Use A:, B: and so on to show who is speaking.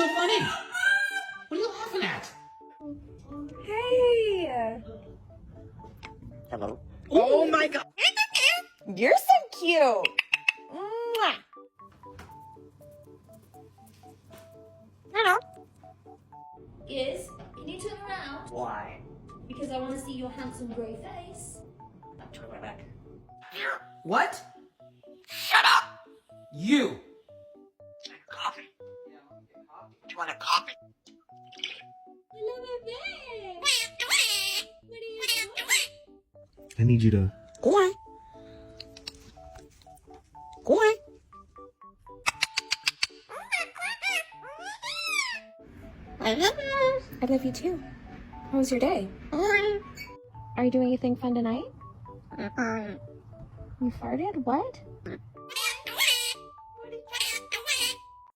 A: so funny? What are you laughing at?
B: Hey!
C: Hello.
B: Oh my god! You're so cute! Mwah.
C: Hello.
D: Is, can you turn around?
C: Why?
D: Because I want to see your handsome grey face.
C: I'm turning my back.
A: What?
C: Shut up!
A: You!
C: Coffee. Do you want a coffee?
D: Hello, baby. What are you doing?
E: I need you to
C: Go on. Go on.
B: I love you too. How was your day? Are you doing anything fun tonight? You farted? What?